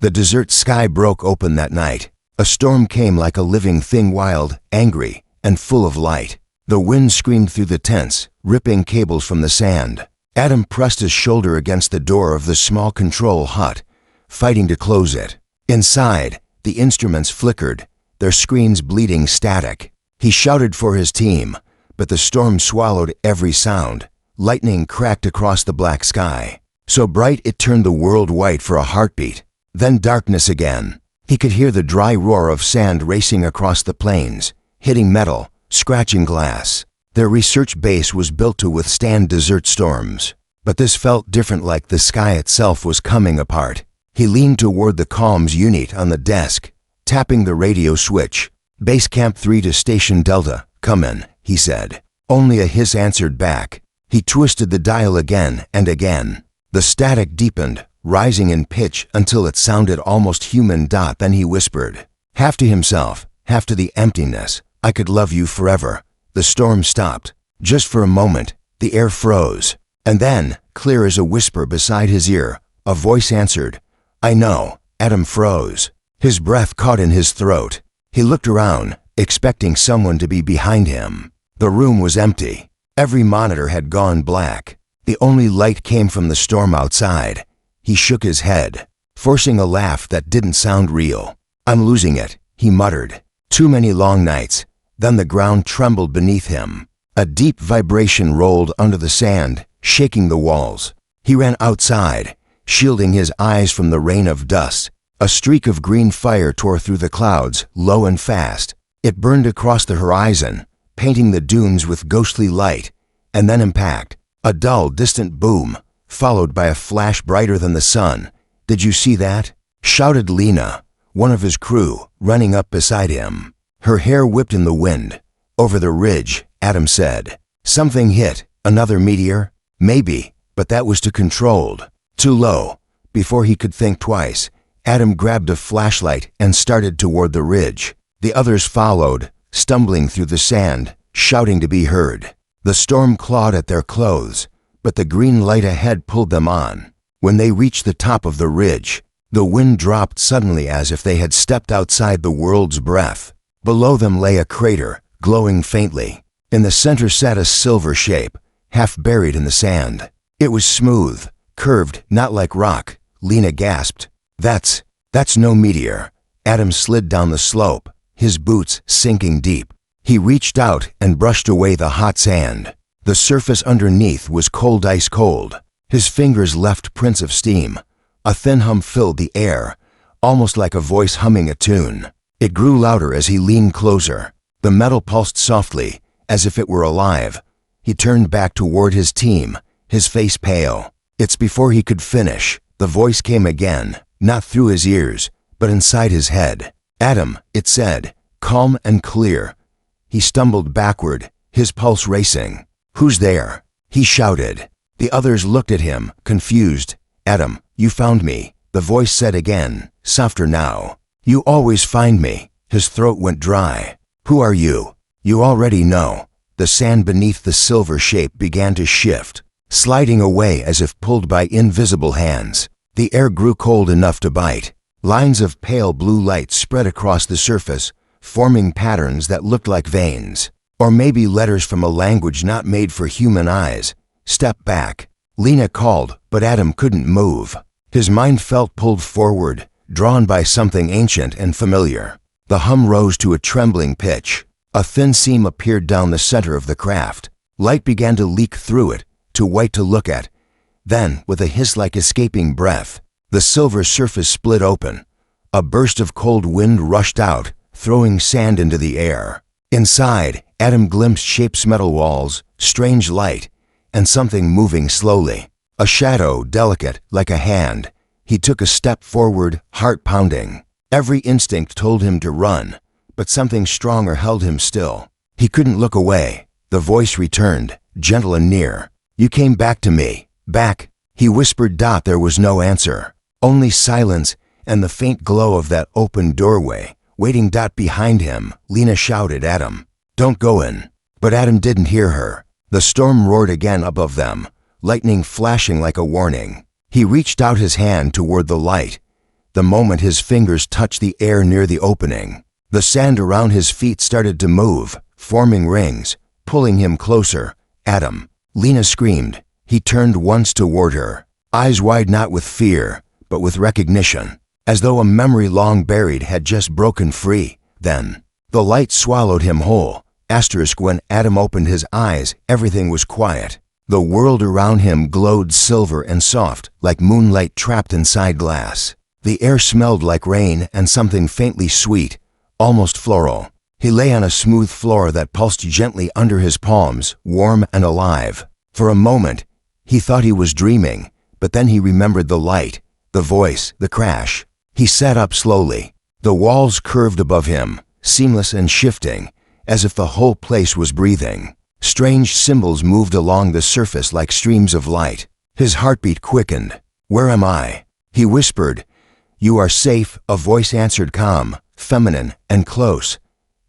The desert sky broke open that night. A storm came like a living thing, wild, angry, and full of light. The wind screamed through the tents, ripping cables from the sand. Adam pressed his shoulder against the door of the small control hut, fighting to close it. Inside, the instruments flickered, their screens bleeding static. He shouted for his team, but the storm swallowed every sound. Lightning cracked across the black sky, so bright it turned the world white for a heartbeat. Then darkness again. He could hear the dry roar of sand racing across the plains, hitting metal, scratching glass. Their research base was built to withstand desert storms. But this felt different, like the sky itself was coming apart. He leaned toward the comms unit on the desk, tapping the radio switch. "Base Camp 3 to Station Delta, come in," he said. Only a hiss answered back. He twisted the dial again and again. The static deepened, rising in pitch until it sounded almost human. Then he whispered, half to himself, half to the emptiness, "I could love you forever." The storm stopped. Just for a moment, the air froze. And then, clear as a whisper beside his ear, a voice answered, "I know." Adam froze. His breath caught in his throat. He looked around, expecting someone to be behind him. The room was empty. Every monitor had gone black. The only light came from the storm outside. He shook his head, forcing a laugh that didn't sound real. "I'm losing it," he muttered. Too many long nights. Then the ground trembled beneath him. A deep vibration rolled under the sand, shaking the walls. He ran outside, shielding his eyes from the rain of dust. A streak of green fire tore through the clouds, low and fast. It burned across the horizon, painting the dunes with ghostly light. And then impact. A dull, distant boom, followed by a flash brighter than the sun. "Did you see that?" shouted Lena, one of his crew, running up beside him. Her hair whipped in the wind. "Over the ridge," Adam said. "Something hit. Another meteor?" "Maybe, but that was too controlled. Too low." Before he could think twice, Adam grabbed a flashlight and started toward the ridge. The others followed, stumbling through the sand, shouting to be heard. The storm clawed at their clothes, but the green light ahead pulled them on. When they reached the top of the ridge, the wind dropped suddenly as if they had stepped outside the world's breath. Below them lay a crater, glowing faintly. In the center sat a silver shape, half buried in the sand. It was smooth, curved, not like rock. Lena gasped. That's no meteor." Adam slid down the slope, his boots sinking deep. He reached out and brushed away the hot sand. The surface underneath was cold, ice cold. His fingers left prints of steam. A thin hum filled the air, almost like a voice humming a tune. It grew louder as he leaned closer. The metal pulsed softly, as if it were alive. He turned back toward his team, his face pale. It's before he could finish. The voice came again, not through his ears, but inside his head. "Adam," it said, calm and clear. He stumbled backward, his pulse racing. "Who's there?" he shouted. The others looked at him, confused. "Adam, you found me," the voice said again, softer now. "You always find me." His throat went dry. "Who are you?" "You already know." The sand beneath the silver shape began to shift, sliding away as if pulled by invisible hands. The air grew cold enough to bite. Lines of pale blue light spread across the surface, forming patterns that looked like veins. Or maybe letters from a language not made for human eyes. "Step back." Lena called, but Adam couldn't move. His mind felt pulled forward, drawn by something ancient and familiar. The hum rose to a trembling pitch. A thin seam appeared down the center of the craft. Light began to leak through it, too white to look at. Then, with a hiss like escaping breath, the silver surface split open. A burst of cold wind rushed out, throwing sand into the air. Inside, Adam glimpsed shapes, metal walls, strange light, and something moving slowly. A shadow, delicate, like a hand. He took a step forward, heart pounding. Every instinct told him to run, but something stronger held him still. He couldn't look away. The voice returned, gentle and near. "You came back to me." "Back?" he whispered. There was no answer. Only silence and the faint glow of that open doorway, waiting. Behind him, Lena shouted at him, "Don't go in." But Adam didn't hear her. The storm roared again above them, lightning flashing like a warning. He reached out his hand toward the light. the moment his fingers touched the air near the opening. The sand around his feet started to move, forming rings, pulling him closer. "Adam!" Lena screamed. He turned once toward her, eyes wide not with fear, but with recognition, as though a memory long buried had just broken free. Then, the light swallowed him whole. When Adam opened his eyes, everything was quiet. The world around him glowed silver and soft, like moonlight trapped inside glass. The air smelled like rain and something faintly sweet, almost floral. He lay on a smooth floor that pulsed gently under his palms, warm and alive. For a moment, he thought he was dreaming, but then he remembered the light, the voice, the crash. He sat up slowly. The walls curved above him, seamless and shifting, as if the whole place was breathing. Strange symbols moved along the surface like streams of light. His heartbeat quickened. "Where am I?" he whispered. "You are safe," a voice answered, calm, feminine, and close.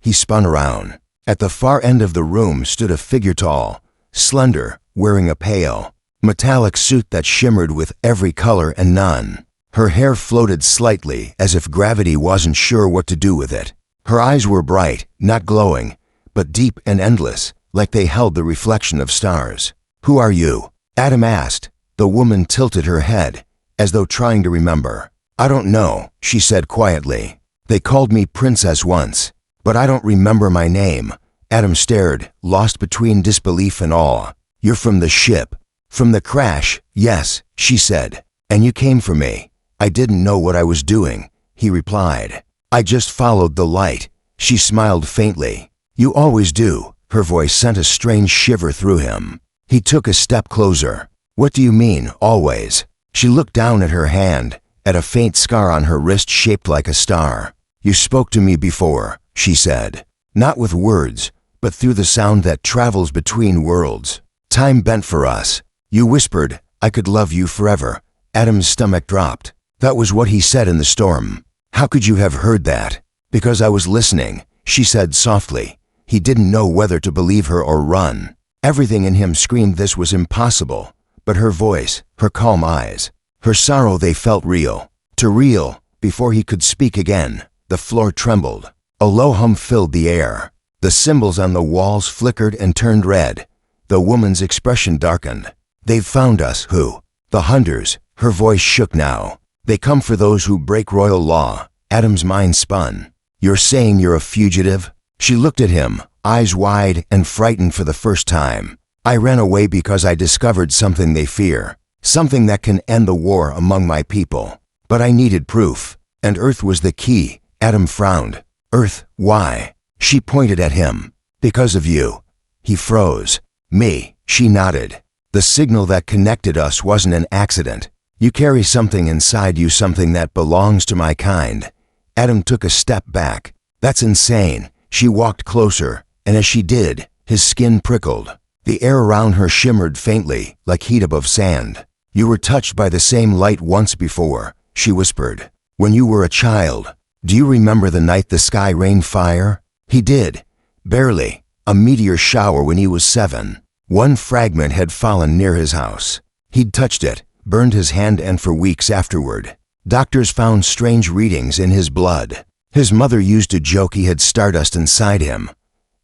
He spun around. At the far end of the room stood a figure tall, slender, wearing a pale, metallic suit that shimmered with every color and none. Her hair floated slightly as if gravity wasn't sure what to do with it. Her eyes were bright, not glowing, but deep and endless, like they held the reflection of stars. "Who are you?" Adam asked. The woman tilted her head, as though trying to remember. "I don't know," she said quietly. "They called me Princess once, but I don't remember my name." Adam stared, lost between disbelief and awe. "You're from the ship." "From the crash, yes," she said. "And you came for me." "I didn't know what I was doing," he replied. "I just followed the light." She smiled faintly. "You always do." Her voice sent a strange shiver through him. He took a step closer. "What do you mean, always?" She looked down at her hand, at a faint scar on her wrist shaped like a star. "You spoke to me before," she said. "Not with words, but through the sound that travels between worlds. Time bent for us. You whispered, I could love you forever." Adam's stomach dropped. That was what he said in the storm. "How could you have heard that?" "Because I was listening," she said softly. He didn't know whether to believe her or run. Everything in him screamed this was impossible. But her voice, her calm eyes, her sorrow, they felt real. Too real. Before he could speak again, the floor trembled. A low hum filled the air. The symbols on the walls flickered and turned red. The woman's expression darkened. "They've found us." "Who?" "The hunters." Her voice shook now. "They come for those who break royal law." Adam's mind spun. "You're saying you're a fugitive?" She looked at him, eyes wide and frightened for the first time. "I ran away because I discovered something they fear. Something that can end the war among my people. But I needed proof. And Earth was the key." Adam frowned. "Earth? Why?" She pointed at him. "Because of you." He froze. "Me?" She nodded. "The signal that connected us wasn't an accident. You carry something inside you, something that belongs to my kind." Adam took a step back. "That's insane." She walked closer, and as she did, his skin prickled. The air around her shimmered faintly, like heat above sand. "You were touched by the same light once before," she whispered. "When you were a child. Do you remember the night the sky rained fire?" He did. Barely. A meteor shower when he was 7. One fragment had fallen near his house. He'd touched it, burned his hand, and for weeks afterward, doctors found strange readings in his blood. His mother used to joke he had stardust inside him.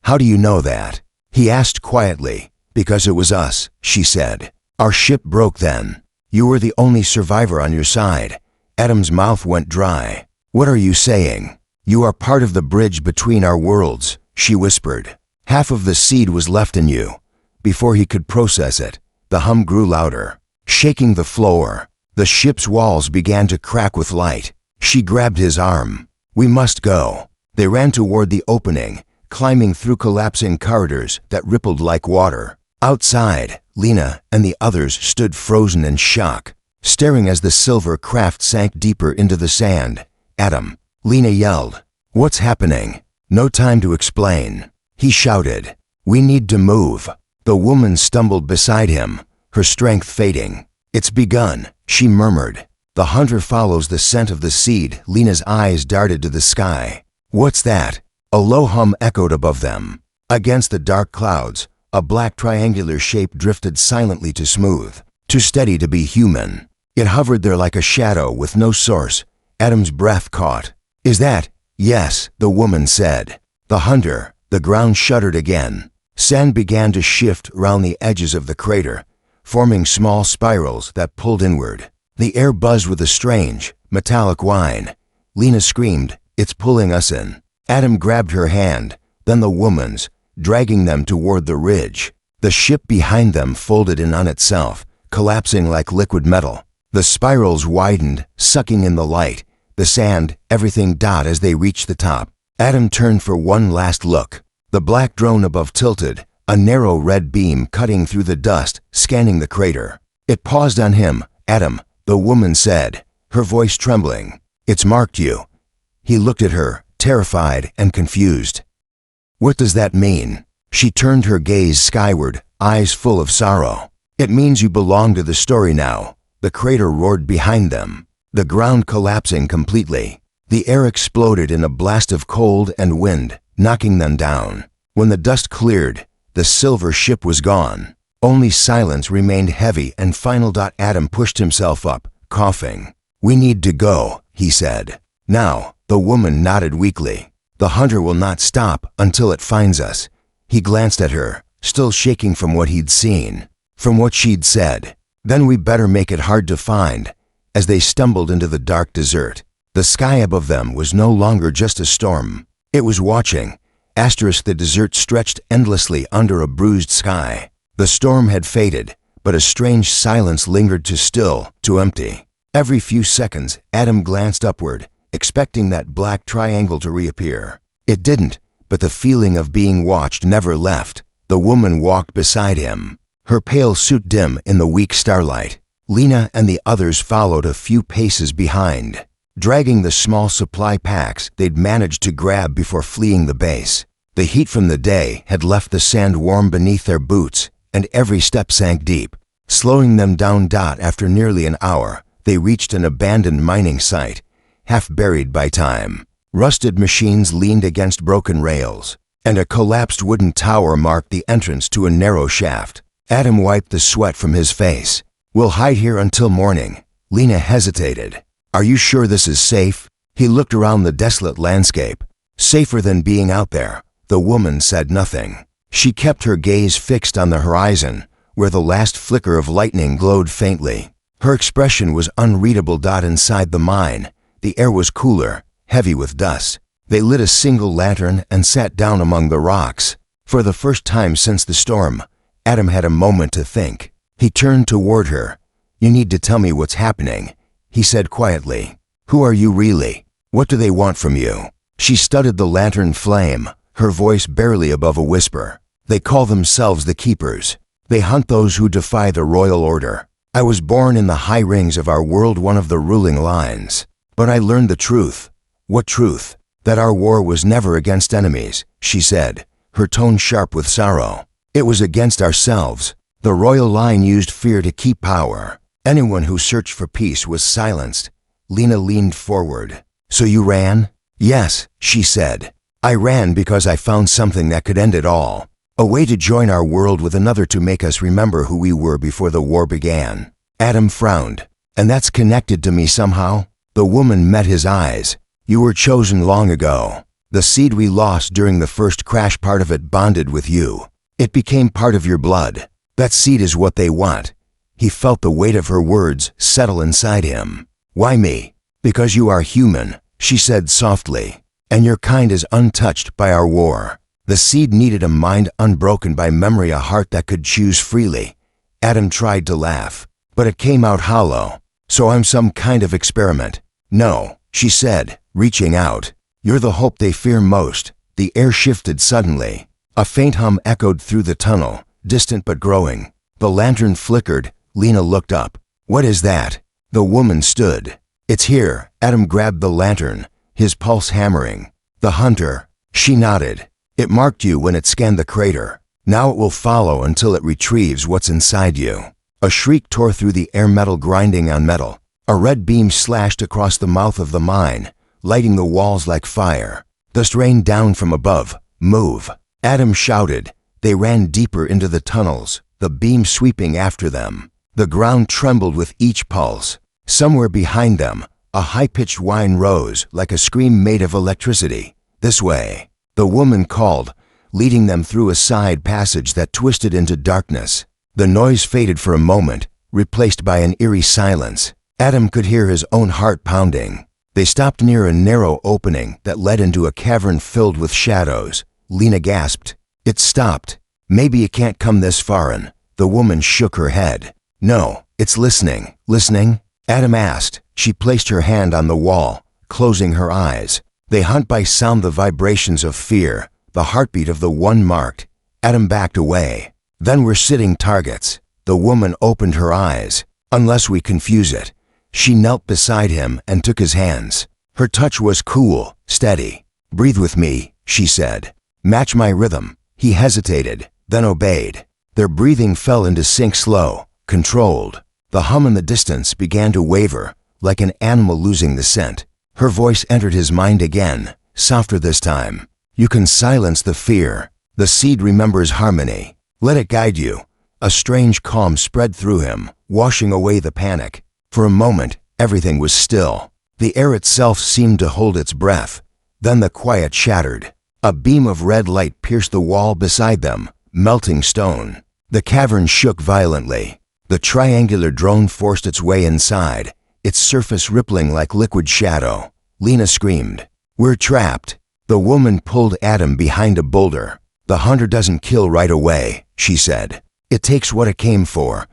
"How do you know that?" he asked quietly. "Because it was us," she said. "Our ship broke then. You were the only survivor on your side." Adam's mouth went dry. "What are you saying?" "You are part of the bridge between our worlds," she whispered. "Half of the seed was left in you." Before he could process it, the hum grew louder, shaking the floor. The ship's walls began to crack with light. She grabbed his arm. "We must go." They ran toward the opening, climbing through collapsing corridors that rippled like water. Outside, Lena and the others stood frozen in shock, staring as the silver craft sank deeper into the sand. "Adam!" Lena yelled. "What's happening?" "No time to explain," he shouted. "We need to move." The woman stumbled beside him, her strength fading. "It's begun," she murmured. "The hunter follows the scent of the seed." Lena's eyes darted to the sky. "What's that?" A low hum echoed above them. Against the dark clouds, a black triangular shape drifted silently to smooth, too steady to be human. It hovered there like a shadow with no source, Adam's breath caught. Is that? Yes, the woman said. The hunter. The ground shuddered again. Sand began to shift around the edges of the crater, forming small spirals that pulled inward. The air buzzed with a strange, metallic whine. Lena screamed, "It's pulling us in." Adam grabbed her hand, then the woman's, dragging them toward the ridge. The ship behind them folded in on itself, collapsing like liquid metal. The spirals widened, sucking in the light, the sand, everything dot as they reached the top. Adam turned for one last look. The black drone above tilted, a narrow red beam cutting through the dust, scanning the crater. It paused on him. "Adam," the woman said, her voice trembling. "It's marked you." He looked at her, terrified and confused. "What does that mean?" She turned her gaze skyward, eyes full of sorrow. "It means you belong to the story now." The crater roared behind them, the ground collapsing completely. The air exploded in a blast of cold and wind, knocking them down. When the dust cleared, the silver ship was gone. Only silence remained heavy and final. Adam pushed himself up, coughing. "We need to go," he said. "Now," the woman nodded weakly. "The hunter will not stop until it finds us." He glanced at her, still shaking from what he'd seen, from what she'd said. "Then we better make it hard to find." As they stumbled into the dark desert, the sky above them was no longer just a storm. It was watching. The desert stretched endlessly under a bruised sky. The storm had faded, but a strange silence lingered, too still, too empty. Every few seconds, Adam glanced upward, expecting that black triangle to reappear. It didn't, but the feeling of being watched never left. The woman walked beside him, her pale suit dim in the weak starlight. Lena and the others followed a few paces behind, dragging the small supply packs they'd managed to grab before fleeing the base. The heat from the day had left the sand warm beneath their boots, and every step sank deep, slowing them down. After nearly an hour, they reached an abandoned mining site, half buried by time. Rusted machines leaned against broken rails, and a collapsed wooden tower marked the entrance to a narrow shaft. Adam wiped the sweat from his face. "We'll hide here until morning." Lena hesitated. "Are you sure this is safe?" He looked around the desolate landscape. "Safer than being out there." The woman said nothing. She kept her gaze fixed on the horizon, where the last flicker of lightning glowed faintly. Her expression was unreadable. Inside the mine, the air was cooler, heavy with dust. They lit a single lantern and sat down among the rocks. For the first time since the storm, Adam had a moment to think. He turned toward her. "You need to tell me what's happening," he said quietly. "Who are you really? What do they want from you?" She studied the lantern flame, her voice barely above a whisper. "They call themselves the Keepers. They hunt those who defy the royal order. I was born in the high rings of our world, one of the ruling lines. But I learned the truth." "What truth?" "That our war was never against enemies," she said, her tone sharp with sorrow. "It was against ourselves. The royal line used fear to keep power. Anyone who searched for peace was silenced." Lena leaned forward. "So you ran?" "Yes," she said. "I ran because I found something that could end it all. A way to join our world with another, to make us remember who we were before the war began." Adam frowned. "And that's connected to me somehow?" The woman met his eyes. "You were chosen long ago. The seed we lost during the first crash, part of it bonded with you. It became part of your blood. That seed is what they want." He felt the weight of her words settle inside him. "Why me?" "Because you are human," she said softly, "and your kind is untouched by our war." The seed needed a mind unbroken by memory, a heart that could choose freely. Adam tried to laugh, but it came out hollow. "So I'm some kind of experiment?" "No," she said, reaching out. "You're the hope they fear most." The air shifted suddenly. A faint hum echoed through the tunnel, distant but growing. The lantern flickered. Lena looked up. "What is that?" The woman stood. "It's here." Adam grabbed the lantern, his pulse hammering. "The hunter." She nodded. "It marked you when it scanned the crater. Now it will follow until it retrieves what's inside you." A shriek tore through the air, metal grinding on metal. A red beam slashed across the mouth of the mine, lighting the walls like fire. Dust rained down from above. "Move!" Adam shouted. They ran deeper into the tunnels, the beam sweeping after them. The ground trembled with each pulse. Somewhere behind them, A high-pitched whine rose like a scream made of electricity. "This way," the woman called, leading them through a side passage that twisted into darkness. The noise faded for a moment, replaced by an eerie silence. Adam could hear his own heart pounding. They stopped near a narrow opening that led into a cavern filled with shadows. Lena gasped. "It stopped. Maybe it can't come this far in." The woman shook her head. "No, it's listening." "Listening?" Adam asked. She placed her hand on the wall, closing her eyes. "They hunt by sound, the vibrations of fear, the heartbeat of the one marked." Adam backed away. "Then we're sitting targets." The woman opened her eyes. "Unless we confuse it." She knelt beside him and took his hands. Her touch was cool, steady. "Breathe with me," she said. "Match my rhythm." He hesitated, then obeyed. Their breathing fell into sync, slow, controlled. The hum in the distance began to waver, like an animal losing the scent. Her voice entered his mind again, softer this time. "You can silence the fear. The seed remembers harmony. Let it guide you." A strange calm spread through him, washing away the panic. For a moment, everything was still. The air itself seemed to hold its breath. Then the quiet shattered. A beam of red light pierced the wall beside them, melting stone. The cavern shook violently. The triangular drone forced its way inside, its surface rippling like liquid shadow. Lena screamed. "We're trapped." The woman pulled Adam behind a boulder. "The hunter doesn't kill right away," she said. "It takes what it came for."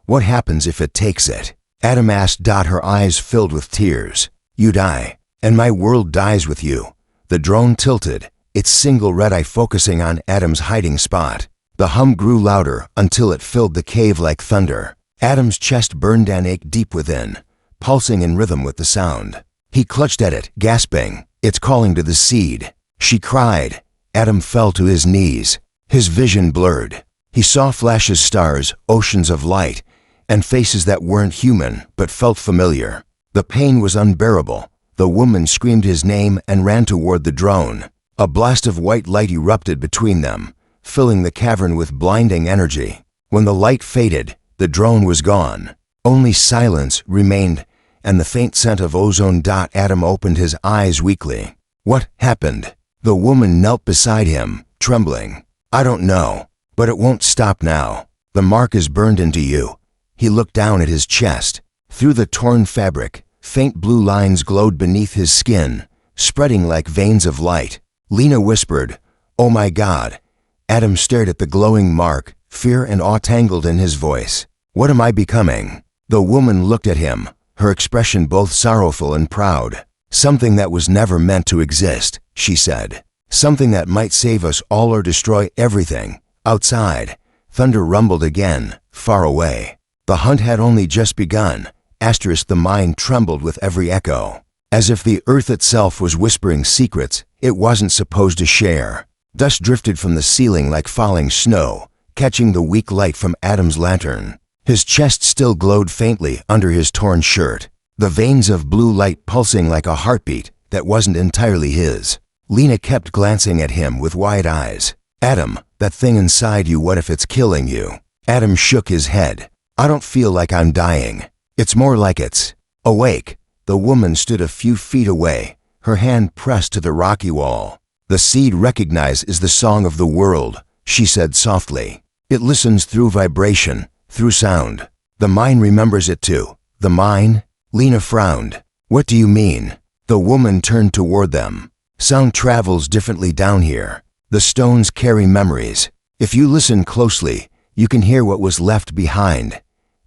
"What happens if it takes it?" Adam asked. Her eyes filled with tears. "You die, and my world dies with you." The drone tilted, its single red eye focusing on Adam's hiding spot. The hum grew louder until it filled the cave like thunder. Adam's chest burned and ached deep within, pulsing in rhythm with the sound. He clutched at it, gasping. "It's calling to the seed." She cried. Adam fell to his knees. His vision blurred. He saw flashes, stars, oceans of light, and faces that weren't human but felt familiar. The pain was unbearable. The woman screamed his name and ran toward the drone. A blast of white light erupted between them, filling the cavern with blinding energy. When the light faded, the drone was gone. Only silence remained, and the faint scent of ozone. Adam opened his eyes weakly. "What happened?" The woman knelt beside him, trembling. "I don't know, but it won't stop now. The mark is burned into you." He looked down at his chest. Through the torn fabric, faint blue lines glowed beneath his skin, spreading like veins of light. Lena whispered, "Oh my God." Adam stared at the glowing mark, fear and awe tangled in his voice. "What am I becoming?" The woman looked at him, her expression both sorrowful and proud. "Something that was never meant to exist," she said. "Something that might save us all or destroy everything." Outside, thunder rumbled again, far away. The hunt had only just begun. The mind trembled with every echo. As if the earth itself was whispering secrets it wasn't supposed to share. Dust drifted from the ceiling like falling snow, catching the weak light from Adam's lantern. His chest still glowed faintly under his torn shirt, the veins of blue light pulsing like a heartbeat that wasn't entirely his. Lena kept glancing at him with wide eyes. "Adam, that thing inside you, what if it's killing you?" Adam shook his head. "I don't feel like I'm dying. It's more like it's awake." The woman stood a few feet away, her hand pressed to the rocky wall. "The seed recognizes the song of the world," she said softly. "It listens through vibration, through sound. The mind remembers it too." "The mind?" Lena frowned. "What do you mean?" The woman turned toward them. "Sound travels differently down here. The stones carry memories. If you listen closely, you can hear what was left behind."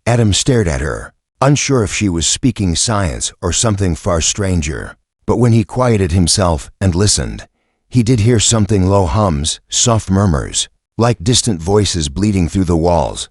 Adam stared at her, unsure if she was speaking science or something far stranger. But when he quieted himself and listened, he did hear something: low hums, soft murmurs, like distant voices bleeding through the walls.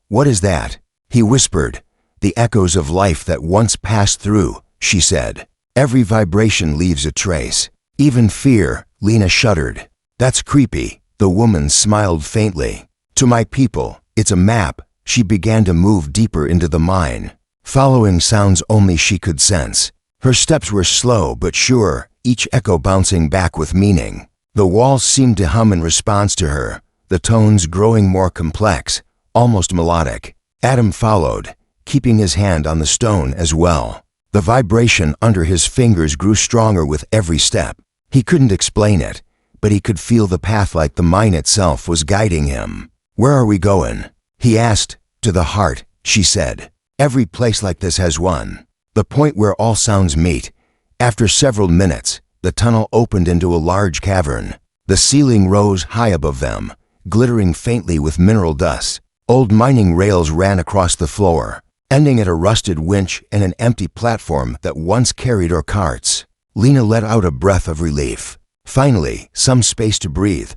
"What is that?" he whispered. "The echoes of life that once passed through," she said. "Every vibration leaves a trace. Even fear." Lena shuddered. "That's creepy." The woman smiled faintly. "To my people, it's a map." She began to move deeper into the mine, following sounds only she could sense. Her steps were slow but sure, each echo bouncing back with meaning. The walls seemed to hum in response to her, the tones growing more complex, almost melodic. Adam followed, keeping his hand on the stone as well. The vibration under his fingers grew stronger with every step. He couldn't explain it, but he could feel the path like the mine itself was guiding him. "Where are we going?" he asked. "To the heart," she said. "Every place like this has one. The point where all sounds meet." After several minutes, the tunnel opened into a large cavern. The ceiling rose high above them, glittering faintly with mineral dust. Old mining rails ran across the floor, ending at a rusted winch and an empty platform that once carried our carts. Lena let out a breath of relief. Finally, some space to breathe.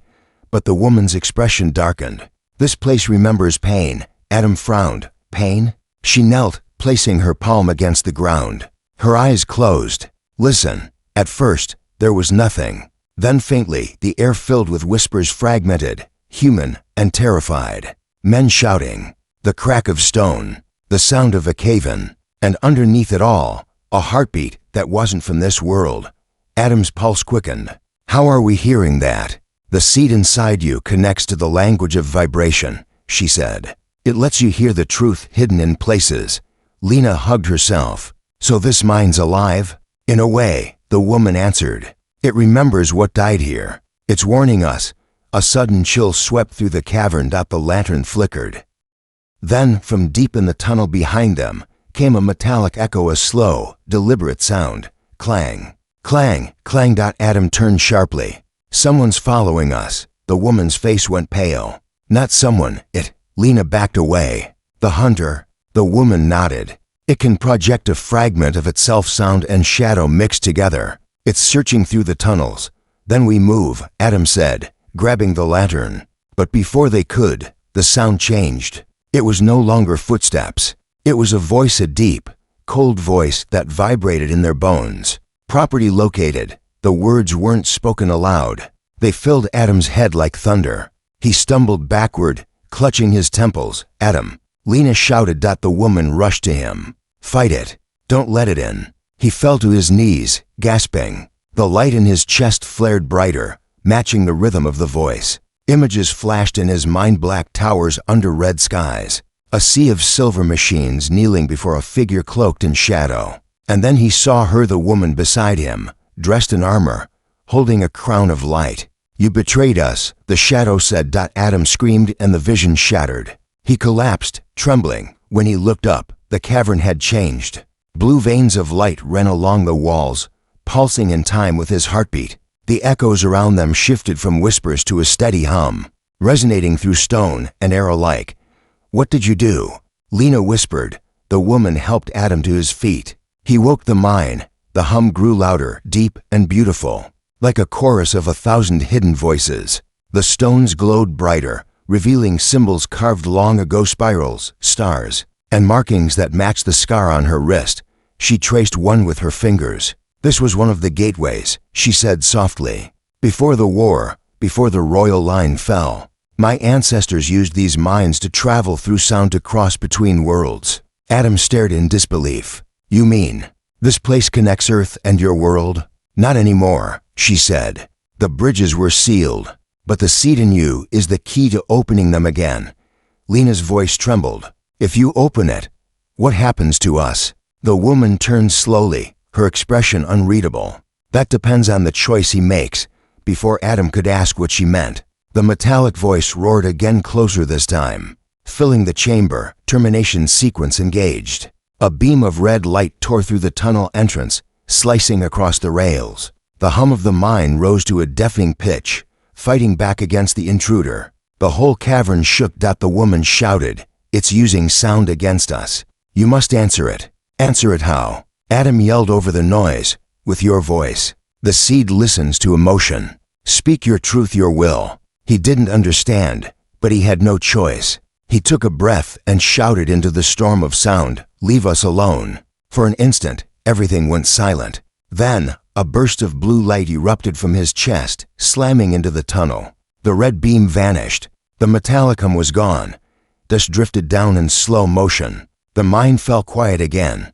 But the woman's expression darkened. "This place remembers pain." Adam frowned. "Pain?" She knelt, placing her palm against the ground. Her eyes closed. "Listen." At first, there was nothing. Then faintly, the air filled with whispers, fragmented, human, and terrified. Men shouting. The crack of stone. The sound of a cave-in. And underneath it all, a heartbeat that wasn't from this world. Adam's pulse quickened. "How are we hearing that?" "The seed inside you connects to the language of vibration," she said. "It lets you hear the truth hidden in places." Lena hugged herself. "So this mind's alive?" "In a way," the woman answered. "It remembers what died here. It's warning us." A sudden chill swept through the cavern. The lantern flickered. Then, from deep in the tunnel behind them, came a metallic echo, a slow, deliberate sound. Clang. Clang, clang. Adam turned sharply. "Someone's following us." The woman's face went pale. "Not someone, it." Lena backed away. "The hunter." The woman nodded. "It can project a fragment of itself, sound and shadow mixed together. It's searching through the tunnels." "Then we move," Adam said, grabbing the lantern. But before they could, the sound changed. It was no longer footsteps. It was a voice, a deep, cold voice that vibrated in their bones. "Property located." The words weren't spoken aloud. They filled Adam's head like thunder. He stumbled backward, clutching his temples. "Adam!" Lena shouted. The woman rushed to him. "Fight it. Don't let it in." He fell to his knees, gasping. The light in his chest flared brighter, matching the rhythm of the voice. Images flashed in his mind, black towers under red skies. A sea of silver machines kneeling before a figure cloaked in shadow. And then he saw her, the woman beside him, dressed in armor, holding a crown of light. "You betrayed us," the shadow said. Adam screamed and the vision shattered. He collapsed, trembling. When he looked up, the cavern had changed. Blue veins of light ran along the walls, pulsing in time with his heartbeat. The echoes around them shifted from whispers to a steady hum, resonating through stone and air alike. "What did you do?" Lena whispered. The woman helped Adam to his feet. He woke the mine. The hum grew louder, deep and beautiful, like a chorus of 1,000 hidden voices. The stones glowed brighter, revealing symbols carved long ago, spirals, stars, and markings that matched the scar on her wrist. She traced one with her fingers. "This was one of the gateways," she said softly. "Before the war, before the royal line fell, my ancestors used these mines to travel through sound, to cross between worlds." Adam stared in disbelief. "You mean this place connects Earth and your world?" "Not anymore," she said. "The bridges were sealed, but the seed in you is the key to opening them again." Lena's voice trembled. "If you open it, what happens to us?" The woman turned slowly, her expression unreadable. "That depends on the choice he makes." Before Adam could ask what she meant, the metallic voice roared again, closer this time, filling the chamber. Termination sequence engaged. A beam of red light tore through the tunnel entrance, slicing across the rails. The hum of the mine rose to a deafening pitch, fighting back against the intruder. The whole cavern shook. The woman shouted, "It's using sound against us. You must answer it." "Answer it how?" Adam yelled over the noise. "With your voice. The seed listens to emotion. Speak your truth, your will." He didn't understand, but he had no choice. He took a breath and shouted into the storm of sound, "Leave us alone." For an instant, everything went silent. Then, a burst of blue light erupted from his chest, slamming into the tunnel. The red beam vanished. The metallic hum was gone. Dust drifted down in slow motion. The mine fell quiet again.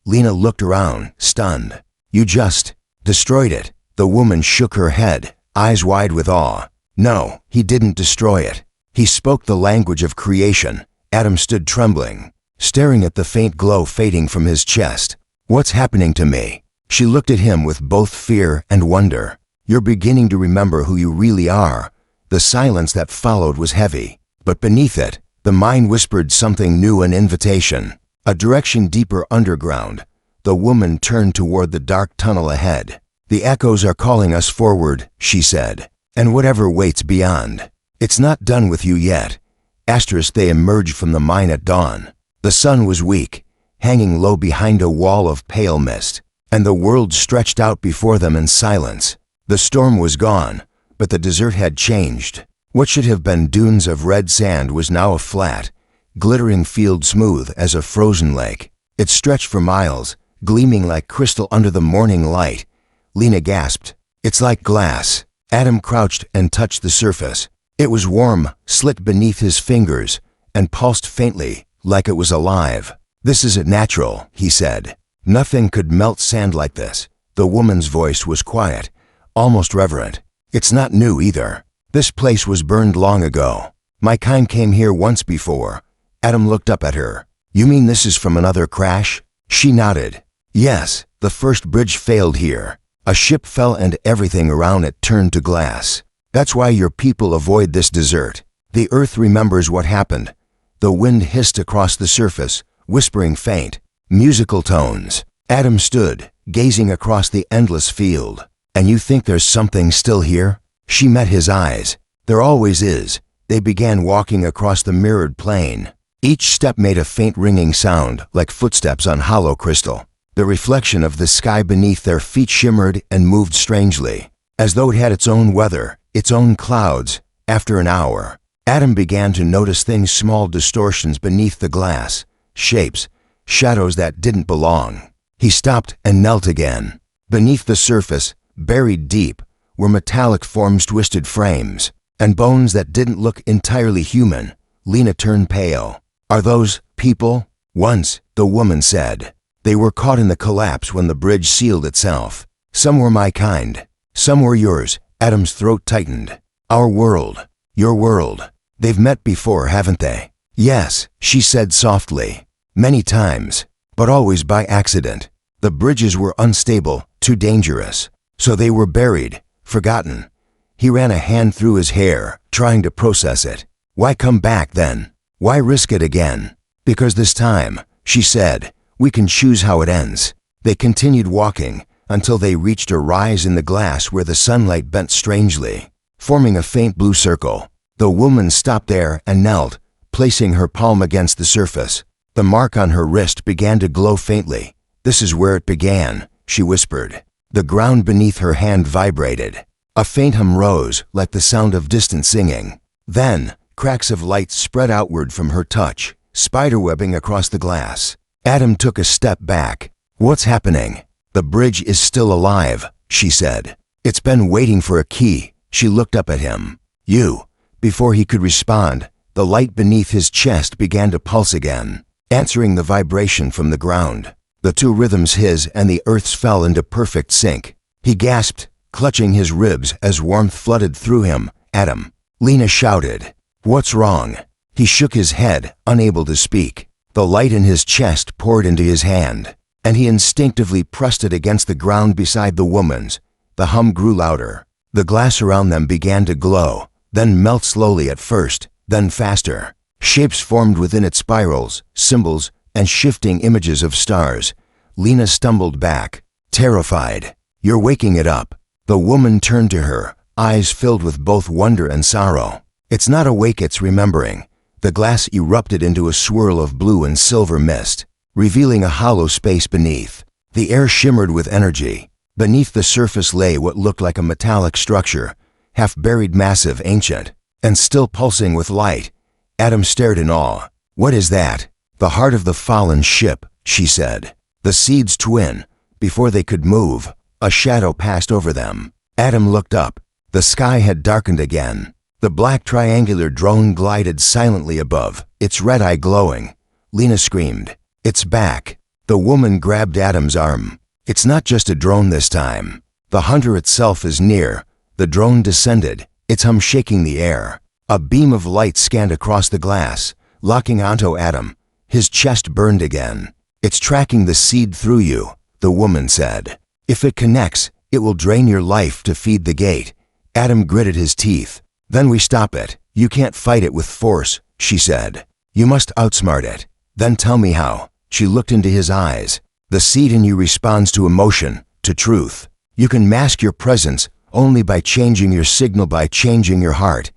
Lena looked around, stunned. "You just destroyed it." The woman shook her head, eyes wide with awe. "No, he didn't destroy it. He spoke the language of creation." Adam stood trembling, staring at the faint glow fading from his chest. What's happening to me? She looked at him with both fear and wonder. You're beginning to remember who you really are. The silence that followed was heavy, but beneath it, the mind whispered something new, an invitation, a direction deeper underground. The woman turned toward the dark tunnel ahead. The echoes are calling us forward, she said, and whatever waits beyond. It's not done with you yet. They emerged from the mine at dawn. The sun was weak, hanging low behind a wall of pale mist, and the world stretched out before them in silence. The storm was gone, but the desert had changed. What should have been dunes of red sand was now a flat, glittering field smooth as a frozen lake. It stretched for miles, gleaming like crystal under the morning light. Lena gasped. It's like glass. Adam crouched and touched the surface. It was warm, slick beneath his fingers, and pulsed faintly, like it was alive. This isn't natural, he said. Nothing could melt sand like this. The woman's voice was quiet, almost reverent. It's not new either. This place was burned long ago. My kind came here once before. Adam looked up at her. You mean this is from another crash? She nodded. Yes, the first bridge failed here. A ship fell and everything around it turned to glass. That's why your people avoid this desert. The earth remembers what happened. The wind hissed across the surface, whispering faint, musical tones. Adam stood, gazing across the endless field. And you think there's something still here? She met his eyes. There always is. They began walking across the mirrored plain. Each step made a faint ringing sound, like footsteps on hollow crystal. The reflection of the sky beneath their feet shimmered and moved strangely, as though it had its own weather, its own clouds. After an hour, Adam began to notice things, small distortions beneath the glass, shapes, shadows that didn't belong. He stopped and knelt again. Beneath the surface, buried deep, were metallic forms, twisted frames, and bones that didn't look entirely human. Lena turned pale. Are those people? Once, the woman said. They were caught in the collapse when the bridge sealed itself. Some were my kind. Some were yours. Adam's throat tightened. Our world. Your world. They've met before, haven't they? Yes, she said softly. Many times, but always by accident. The bridges were unstable, too dangerous. So they were buried, forgotten. He ran a hand through his hair, trying to process it. Why come back then? Why risk it again? Because this time, she said, we can choose how it ends. They continued walking until they reached a rise in the glass where the sunlight bent strangely, forming a faint blue circle. The woman stopped there and knelt, placing her palm against the surface. The mark on her wrist began to glow faintly. This is where it began, she whispered. The ground beneath her hand vibrated. A faint hum rose, like the sound of distant singing. Then, cracks of light spread outward from her touch, spiderwebbing across the glass. Adam took a step back. What's happening? The bridge is still alive, she said. It's been waiting for a key. She looked up at him. You. Before he could respond, the light beneath his chest began to pulse again, answering the vibration from the ground. The two rhythms, his and the earth's, fell into perfect sync. He gasped, clutching his ribs as warmth flooded through him. Adam. Lena shouted. What's wrong? He shook his head, unable to speak. The light in his chest poured into his hand, and he instinctively pressed it against the ground beside the woman's. The hum grew louder. The glass around them began to glow, then melt slowly at first, then faster. Shapes formed within its, spirals, symbols, and shifting images of stars. Lena stumbled back, terrified. You're waking it up. The woman turned to her, eyes filled with both wonder and sorrow. It's not awake, it's remembering. The glass erupted into a swirl of blue and silver mist, revealing a hollow space beneath. The air shimmered with energy. Beneath the surface lay what looked like a metallic structure, half-buried, massive, ancient, and still pulsing with light. Adam stared in awe. What is that? The heart of the fallen ship, she said. The seed's twin. Before they could move, a shadow passed over them. Adam looked up. The sky had darkened again. The black triangular drone glided silently above, its red eye glowing. Lena screamed. It's back. The woman grabbed Adam's arm. It's not just a drone this time. The hunter itself is near. The drone descended, its hum shaking the air. A beam of light scanned across the glass, locking onto Adam. His chest burned again. It's tracking the seed through you, the woman said. If it connects, it will drain your life to feed the gate. Adam gritted his teeth. Then we stop it. You can't fight it with force, she said. You must outsmart it. Then tell me how. She looked into his eyes. The seed in you responds to emotion, to truth. You can mask your presence only by changing your signal, by changing your heart.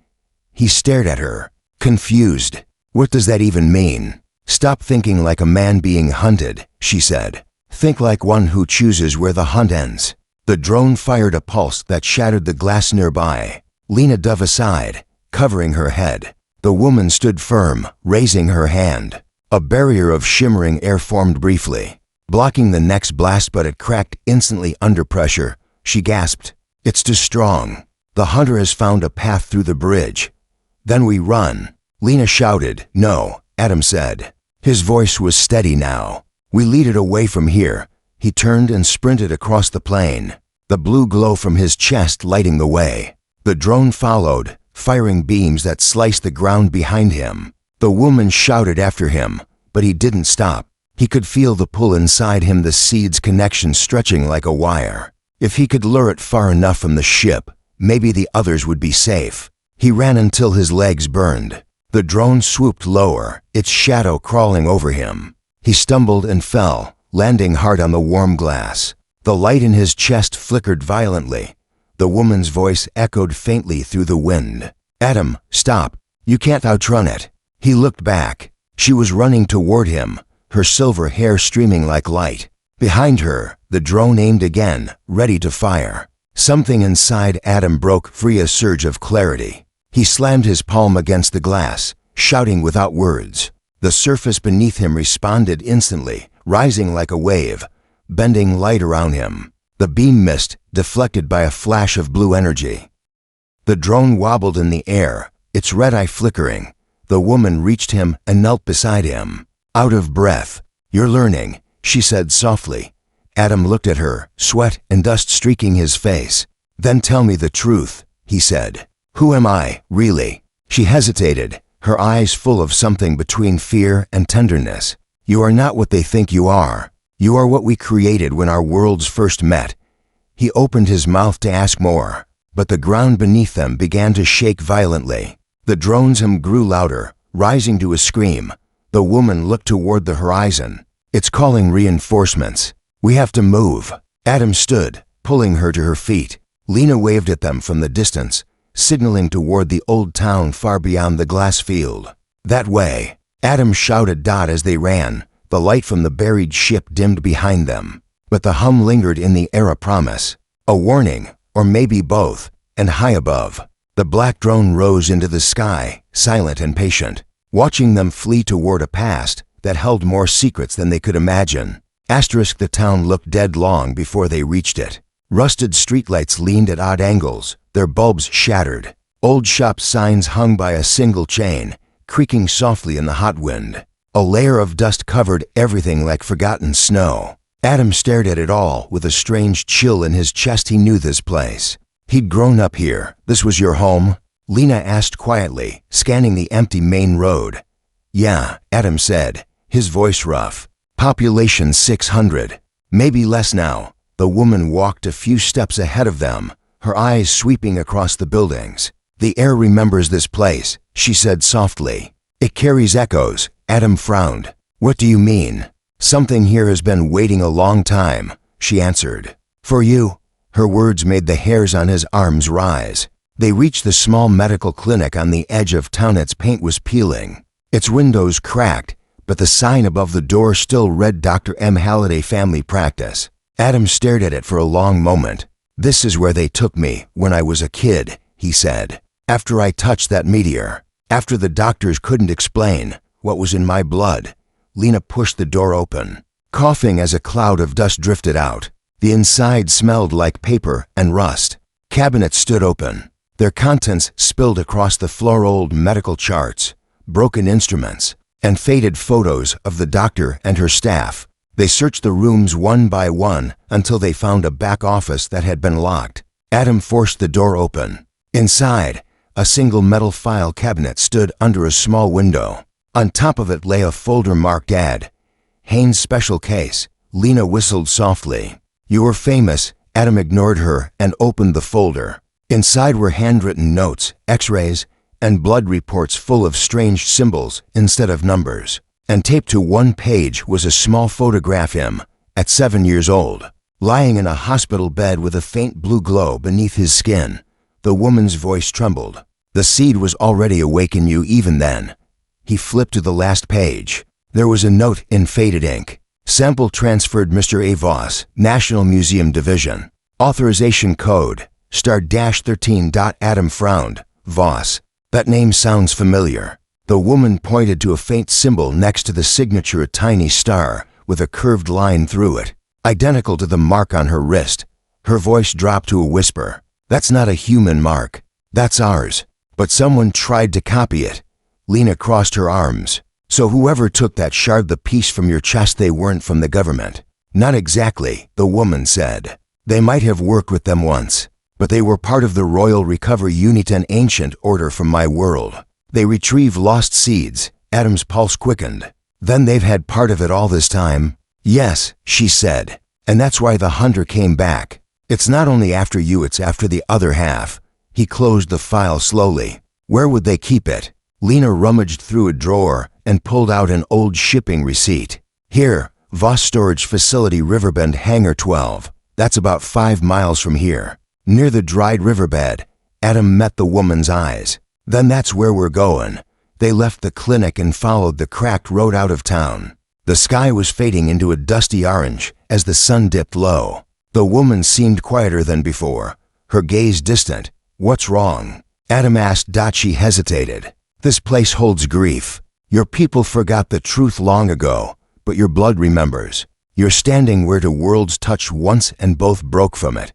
He stared at her, confused. What does that even mean? Stop thinking like a man being hunted, she said. Think like one who chooses where the hunt ends. The drone fired a pulse that shattered the glass nearby. Lena dove aside, covering her head. The woman stood firm, raising her hand. A barrier of shimmering air formed briefly, blocking the next blast, but it cracked instantly under pressure. She gasped. It's too strong. The hunter has found a path through the bridge. Then we run. Lena shouted. No, Adam said. His voice was steady now. We lead it away from here. He turned and sprinted across the plain, the blue glow from his chest lighting the way. The drone followed, firing beams that sliced the ground behind him. The woman shouted after him, but he didn't stop. He could feel the pull inside him, the seed's connection stretching like a wire. If he could lure it far enough from the ship, maybe the others would be safe. He ran until his legs burned. The drone swooped lower, its shadow crawling over him. He stumbled and fell, landing hard on the warm glass. The light in his chest flickered violently. The woman's voice echoed faintly through the wind. Adam, stop. You can't outrun it. He looked back. She was running toward him, her silver hair streaming like light. Behind her, the drone aimed again, ready to fire. Something inside Adam broke free, a surge of clarity. He slammed his palm against the glass, shouting without words. The surface beneath him responded instantly, rising like a wave, bending light around him. The beam missed, deflected by a flash of blue energy. The drone wobbled in the air, its red eye flickering. The woman reached him and knelt beside him. Out of breath. You're learning, she said softly. Adam looked at her, sweat and dust streaking his face. Then tell me the truth, he said. Who am I, really? She hesitated, her eyes full of something between fear and tenderness. You are not what they think you are. You are what we created when our worlds first met. He opened his mouth to ask more, but the ground beneath them began to shake violently. The drone's hum grew louder, rising to a scream. The woman looked toward the horizon. It's calling reinforcements. We have to move. Adam stood, pulling her to her feet. Lena waved at them from the distance, signaling toward the old town far beyond the glass field. That way. Adam shouted as they ran. The light from the buried ship dimmed behind them, but the hum lingered in the air, a promise, a warning, or maybe both. And high above, the black drone rose into the sky, silent and patient, watching them flee toward a past that held more secrets than they could imagine. The town looked dead long before they reached it. Rusted streetlights leaned at odd angles, their bulbs shattered. Old shop signs hung by a single chain, creaking softly in the hot wind. A layer of dust covered everything like forgotten snow. Adam stared at it all with a strange chill in his chest. He knew this place. He'd grown up here. This was your home? Lena asked quietly, scanning the empty main road. Yeah, Adam said, his voice rough. Population 600. Maybe less now. The woman walked a few steps ahead of them, her eyes sweeping across the buildings. The air remembers this place, she said softly. It carries echoes. Adam frowned. What do you mean? Something here has been waiting a long time, she answered. For you? Her words made the hairs on his arms rise. They reached the small medical clinic on the edge of town. Its paint was peeling. Its windows cracked, but the sign above the door still read Dr. M. Halliday Family Practice. Adam stared at it for a long moment. This is where they took me when I was a kid, he said. After I touched that meteor. After the doctors couldn't explain what was in my blood. Lena pushed the door open, coughing as a cloud of dust drifted out. The inside smelled like paper and rust. Cabinets stood open, their contents spilled across the floor. Old medical charts, broken instruments, and faded photos of the doctor and her staff. They searched the rooms one by one until they found a back office that had been locked. Adam forced the door open. Inside, a single metal file cabinet stood under a small window. On top of it lay a folder marked Ad. Haynes Special Case, Lena whistled softly. "You were famous." Adam ignored her and opened the folder. Inside were handwritten notes, x-rays, and blood reports full of strange symbols instead of numbers. And taped to one page was a small photograph of him, at 7 years old, lying in a hospital bed with a faint blue glow beneath his skin. The woman's voice trembled. "The seed was already awake in you even then." He flipped to the last page. There was a note in faded ink. "Sample transferred, Mr. A. Voss, National Museum Division. Authorization code, *13. Adam frowned. "Voss. That name sounds familiar." The woman pointed to a faint symbol next to the signature, a tiny star with a curved line through it, identical to the mark on her wrist. Her voice dropped to a whisper. "That's not a human mark. That's ours. But someone tried to copy it." Lena crossed her arms. "So whoever took that shard, the piece from your chest, they weren't from the government?" "Not exactly," the woman said. "They might have worked with them once, but they were part of the Royal Recovery Unit, an ancient order from my world. They retrieve lost seeds." Adam's pulse quickened. "Then they've had part of it all this time?" "Yes," she said. "And that's why the hunter came back. It's not only after you, it's after the other half." He closed the file slowly. "Where would they keep it?" Lena rummaged through a drawer and pulled out an old shipping receipt. "Here, Voss Storage Facility, Riverbend Hangar 12. That's about 5 miles from here, near the dried riverbed." Adam met the woman's eyes. "Then that's where we're going." They left the clinic and followed the cracked road out of town. The sky was fading into a dusty orange as the sun dipped low. The woman seemed quieter than before, her gaze distant. "What's wrong?" Adam asked. She hesitated. "This place holds grief. Your people forgot the truth long ago, but your blood remembers. You're standing where two worlds touched once and both broke from it."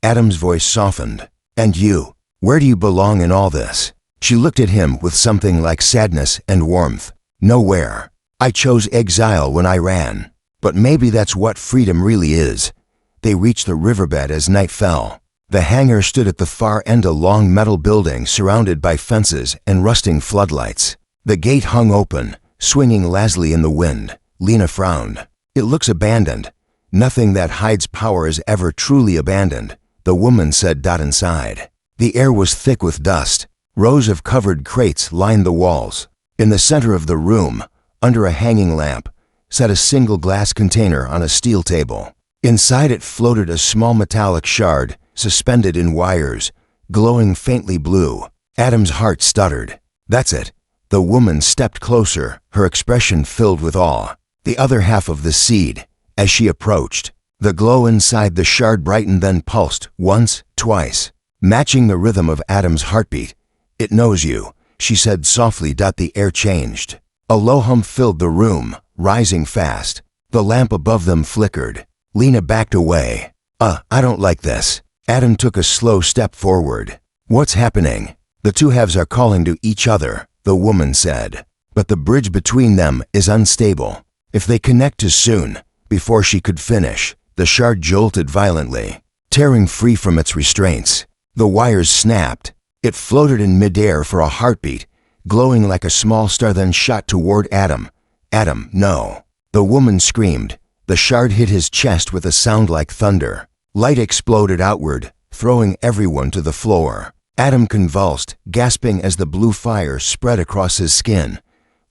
Adam's voice softened. "And you? Where do you belong in all this?" She looked at him with something like sadness and warmth. "Nowhere. I chose exile when I ran. But maybe that's what freedom really is." They reached the riverbed as night fell. The hangar stood at the far end, a long metal building surrounded by fences and rusting floodlights. The gate hung open, swinging lazily in the wind. Lena frowned. "It looks abandoned." "Nothing that hides power is ever truly abandoned," the woman said. Inside, the air was thick with dust. Rows of covered crates lined the walls. In the center of the room, under a hanging lamp, sat a single glass container on a steel table. Inside it floated a small metallic shard, suspended in wires, glowing faintly blue. Adam's heart stuttered. "That's it." The woman stepped closer, her expression filled with awe. "The other half of the seed." As she approached, the glow inside the shard brightened, then pulsed, once, twice, matching the rhythm of Adam's heartbeat. "It knows you," she said softly. The air changed. A low hum filled the room, rising fast. The lamp above them flickered. Lena backed away. I don't like this." Adam took a slow step forward. "What's happening?" "The two halves are calling to each other," the woman said. "But the bridge between them is unstable. If they connect too soon." Before she could finish, the shard jolted violently, tearing free from its restraints. The wires snapped. It floated in midair for a heartbeat, glowing like a small star, then shot toward Adam. "Adam, no!" The woman screamed. The shard hit his chest with a sound like thunder. Light exploded outward, throwing everyone to the floor. Adam convulsed, gasping as the blue fire spread across his skin.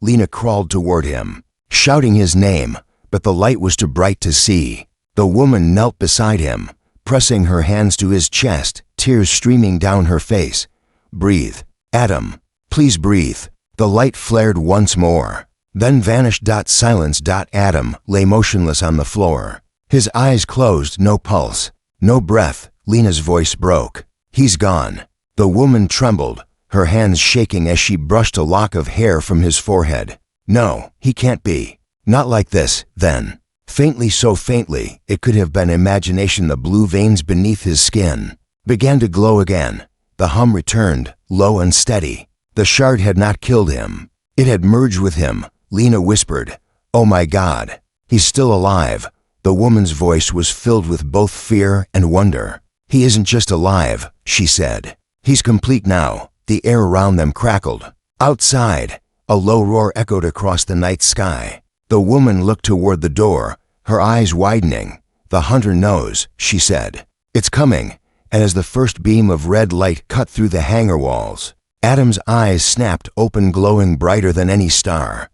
Lena crawled toward him, shouting his name, but the light was too bright to see. The woman knelt beside him, pressing her hands to his chest, tears streaming down her face. "Breathe. Adam. Please breathe." The light flared once more, then vanished. Silence. Adam lay motionless on the floor. His eyes closed, no pulse, no breath. Lena's voice broke. "He's gone." The woman trembled, her hands shaking as she brushed a lock of hair from his forehead. "No, he can't be. Not like this, then." Faintly, so faintly, it could have been imagination. The blue veins beneath his skin began to glow again. The hum returned, low and steady. The shard had not killed him. It had merged with him. Lena whispered, "Oh my God, he's still alive." The woman's voice was filled with both fear and wonder. "He isn't just alive," she said. "He's complete now." The air around them crackled. Outside, a low roar echoed across the night sky. The woman looked toward the door, her eyes widening. "The hunter knows," she said. "It's coming." And as the first beam of red light cut through the hangar walls, Adam's eyes snapped open, glowing brighter than any star.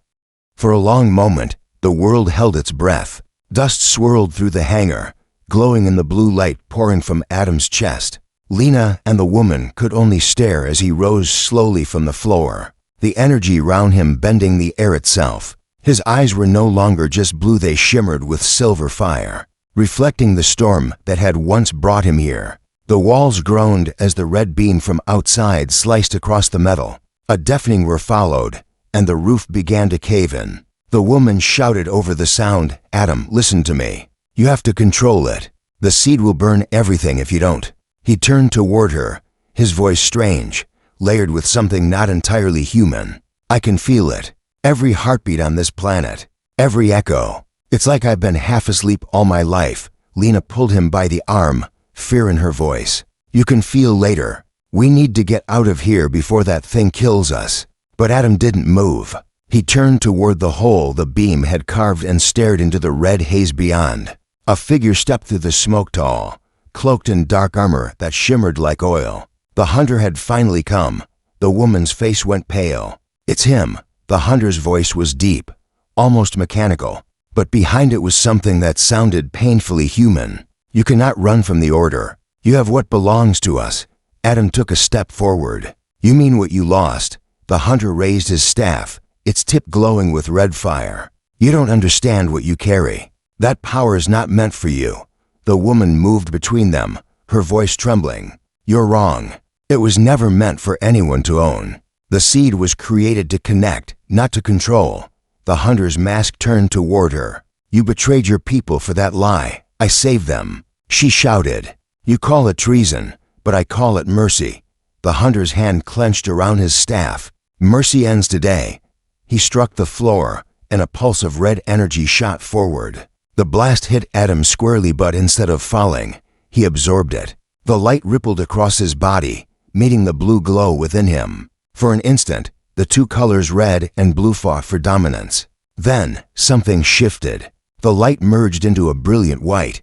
For a long moment, the world held its breath. Dust swirled through the hangar, glowing in the blue light pouring from Adam's chest. Lena and the woman could only stare as he rose slowly from the floor, the energy round him bending the air itself. His eyes were no longer just blue, they shimmered with silver fire, reflecting the storm that had once brought him here. The walls groaned as the red beam from outside sliced across the metal. A deafening roar followed, and the roof began to cave in. The woman shouted over the sound, "Adam, listen to me. You have to control it. The seed will burn everything if you don't." He turned toward her, his voice strange, layered with something not entirely human. "I can feel it. Every heartbeat on this planet. Every echo. It's like I've been half asleep all my life." Lena pulled him by the arm, fear in her voice. "You can feel later. We need to get out of here before that thing kills us." But Adam didn't move. He turned toward the hole the beam had carved and stared into the red haze beyond. A figure stepped through the smoke, tall, cloaked in dark armor that shimmered like oil. The hunter had finally come. The woman's face went pale. "It's him." The hunter's voice was deep, almost mechanical, but behind it was something that sounded painfully human. "You cannot run from the order. You have what belongs to us." Adam took a step forward. "You mean what you lost?" The hunter raised his staff, its tip glowing with red fire. "You don't understand what you carry. That power is not meant for you." The woman moved between them, her voice trembling. "You're wrong. It was never meant for anyone to own. The seed was created to connect, not to control." The hunter's mask turned toward her. "You betrayed your people for that lie. I saved them." She shouted. "You call it treason, but I call it mercy." The hunter's hand clenched around his staff. "Mercy ends today." He struck the floor, and a pulse of red energy shot forward. The blast hit Adam squarely, but instead of falling, he absorbed it. The light rippled across his body, meeting the blue glow within him. For an instant, the two colors red and blue fought for dominance. Then, something shifted. The light merged into a brilliant white.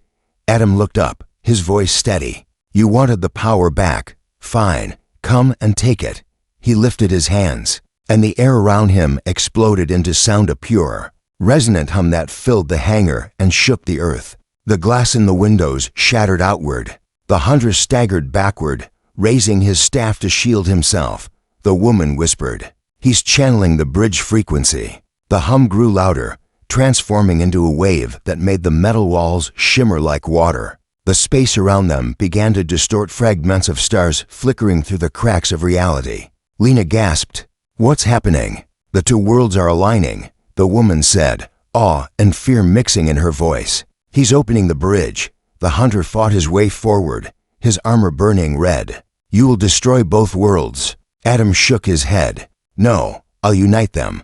Adam looked up, his voice steady. "You wanted the power back. Fine, come and take it." He lifted his hands, and the air around him exploded into sound, a pure, resonant hum that filled the hangar and shook the earth. The glass in the windows shattered outward. The hunter staggered backward, raising his staff to shield himself. The woman whispered, "He's channeling the bridge frequency." The hum grew louder, transforming into a wave that made the metal walls shimmer like water. The space around them began to distort, fragments of stars flickering through the cracks of reality. Lena gasped. "What's happening?" "The two worlds are aligning," the woman said, awe and fear mixing in her voice. "He's opening the bridge." The hunter fought his way forward, his armor burning red. "You will destroy both worlds." Adam shook his head. "No, I'll unite them."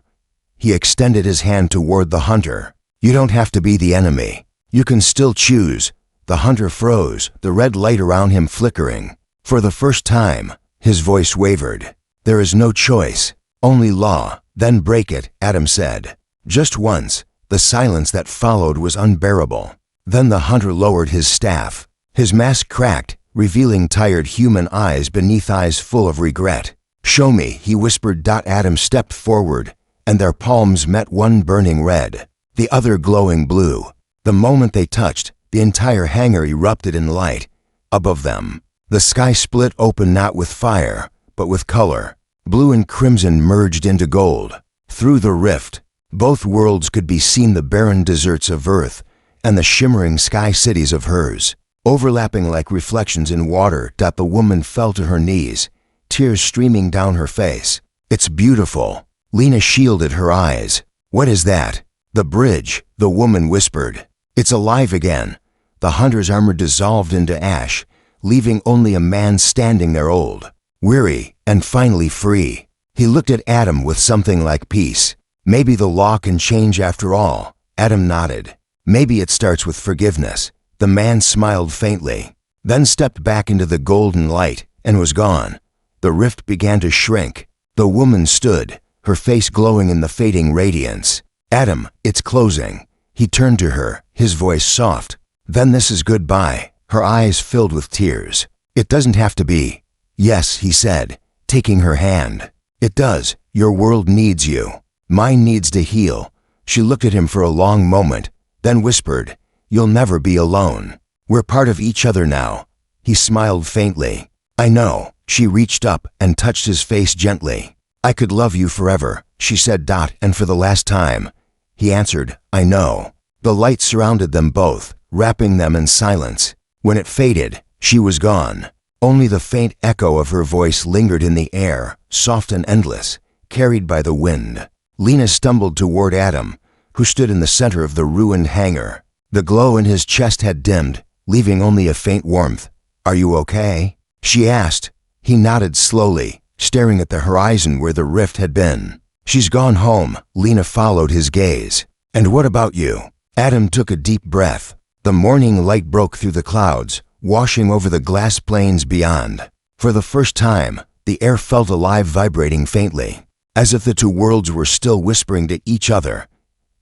He extended his hand toward the hunter. "You don't have to be the enemy. You can still choose." The hunter froze, the red light around him flickering. For the first time, his voice wavered. "There is no choice, only law." "Then break it," Adam said. Just once, the silence that followed was unbearable. Then the hunter lowered his staff. His mask cracked, revealing tired human eyes beneath eyes full of regret. "Show me," he whispered. Adam stepped forward, and their palms met, one burning red, the other glowing blue. The moment they touched, the entire hangar erupted in light. Above them, the sky split open, not with fire, but with color. Blue and crimson merged into gold. Through the rift, both worlds could be seen, the barren deserts of Earth and the shimmering sky cities of hers, overlapping like reflections in water. The woman fell to her knees, tears streaming down her face. "It's beautiful." Lena shielded her eyes. "What is that?" "The bridge," the woman whispered. "It's alive again." The hunter's armor dissolved into ash, leaving only a man standing there, old, weary, and finally free. He looked at Adam with something like peace. "Maybe the law can change after all." Adam nodded. "Maybe it starts with forgiveness." The man smiled faintly, then stepped back into the golden light and was gone. The rift began to shrink. The woman stood, her face glowing in the fading radiance. "Adam, it's closing." He turned to her, his voice soft. Then this is goodbye. Her eyes filled with tears. It doesn't have to be. Yes, he said, taking her hand. It does. Your world needs you. Mine needs to heal. She looked at him for a long moment, then whispered, You'll never be alone. We're part of each other now. He smiled faintly. I know. She reached up and touched his face gently. I could love you forever, she said. And for the last time. He answered, I know. The light surrounded them both, wrapping them in silence. When it faded, she was gone. Only the faint echo of her voice lingered in the air, soft and endless, carried by the wind. Lena stumbled toward Adam, who stood in the center of the ruined hangar. The glow in his chest had dimmed, leaving only a faint warmth. Are you okay? She asked. He nodded slowly, staring at the horizon where the rift had been. She's gone home. Lena followed his gaze. And what about you? Adam took a deep breath. The morning light broke through the clouds, washing over the glass plains beyond. For the first time, the air felt alive, vibrating faintly, as if the two worlds were still whispering to each other.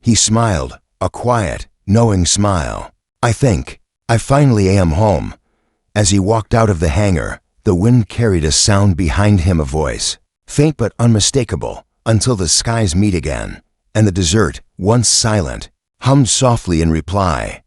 He smiled, a quiet, knowing smile. I finally am home. As he walked out of the hangar, the wind carried a sound behind him, a voice, faint but unmistakable, until the skies meet again, and the desert, once silent, hummed softly in reply.